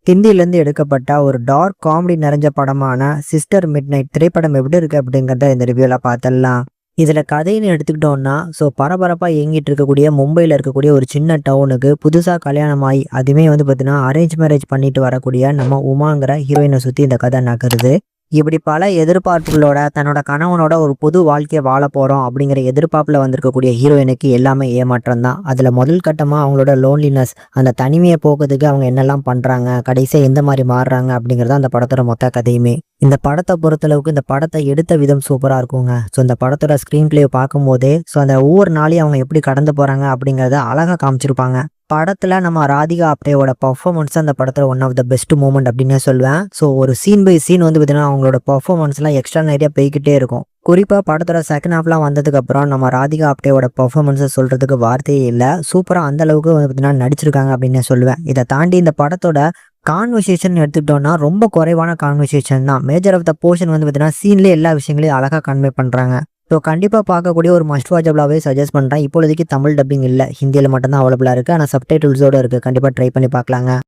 ஹிந்திலேருந்து எடுக்கப்பட்ட ஒரு dark comedy நிறைஞ்ச படமான சிஸ்டர் மிட்நைட் திரைப்படம் எப்படி இருக்கு அப்படிங்கிறத இந்த ரிவ்யூவில் பார்த்துடலாம். இதில் கதைன்னு எடுத்துக்கிட்டோம்னா பரபரப்பாக இயங்கிட்டு இருக்கக்கூடிய மும்பையில் இருக்கக்கூடிய ஒரு சின்ன டவுனுக்கு புதுசாக கல்யாணமாகி அதுவுமே பார்த்தீங்கன்னா அரேஞ்ச் மேரேஜ் பண்ணிட்டு வரக்கூடிய நம்ம உமாங்கிற ஹீரோயினை சுற்றி இந்த கதை நகருது. இப்படி பல எதிர்பார்ப்புகளோட தன்னோட கணவனோட ஒரு புது வாழ்க்கையை வாழ போகிறோம் அப்படிங்கிற எதிர்பார்ப்பில் வந்திருக்கக்கூடிய ஹீரோயினுக்கு எல்லாமே ஏமாற்றம் தான். அதில் முதல் கட்டமாக அவங்களோட லோன்லினஸ், அந்த தனிமையை போக்குறதுக்கு அவங்க என்னெல்லாம் பண்ணுறாங்க, கடைசியாக எந்த மாதிரி மாறுறாங்க அப்படிங்கிறது அந்த படத்தோட மொத்த கதையுமே. இந்த படத்தை பொறுத்தளவுக்கு இந்த படத்தை எடுத்த விதம் சூப்பராக இருக்குங்க. இந்த படத்தோட ஸ்க்ரீன் பிளே பார்க்கும்போதே அந்த ஒவ்வொரு நாளையும் அவங்க எப்படி கடந்து போகிறாங்க அப்படிங்கிறத அழகாக காமிச்சிருப்பாங்க. படத்தில் நம்ம ராதிகா ஆப்டேவோட பர்ஃபார்மன்ஸ் அந்த படத்தில் one of the best moment அப்படின்னு சொல்லுவேன். ஒரு சீன் பை சீன் பார்த்தீங்கன்னா அவங்களோட பர்ஃபார்மன்ஸ்லாம் எக்ஸ்ட்ரா நிறைய போய்கிட்டே இருக்கும். குறிப்பாக படத்தோட செகண்ட் ஹாஃப்லாம் வந்ததுக்கப்புறம் நம்ம ராதிகா ஆப்டேவோட பர்ஃபார்மன்ஸை சொல்கிறதுக்கு வார்த்தையே இல்லை. சூப்பராக அந்தளவுக்கு பார்த்தீங்கன்னா நடிச்சிருக்காங்க அப்படின்னு சொல்லுவேன். இதை தாண்டி இந்த படத்தோட கான்வர்சேஷன் எடுத்துக்கிட்டோம்னா ரொம்ப குறைவான கான்வர்சேஷன் தான். மேஜர் ஆஃப் த போர்ஷன் பார்த்தீங்கன்னா சீன்லேயே எல்லா விஷயங்களையும் அழகாக கன்வே பண்ணுறாங்க. கண்டிப்பாக பார்க்கக்கூடிய ஒரு மஸ்ட் வாட்சபிளாகவே சஜஸ்ட் பண்ணுறேன். இப்போதைக்கு தமிழ் டப்பிங் இல்லை, ஹிந்தியில் மட்டும்தான் அவைலபிளாக இருக்குது. ஆனால் சப்டைட்டில்ஸோடு இருக்குது. கண்டிப்பாக ட்ரை பண்ணி பார்க்கலாங்க.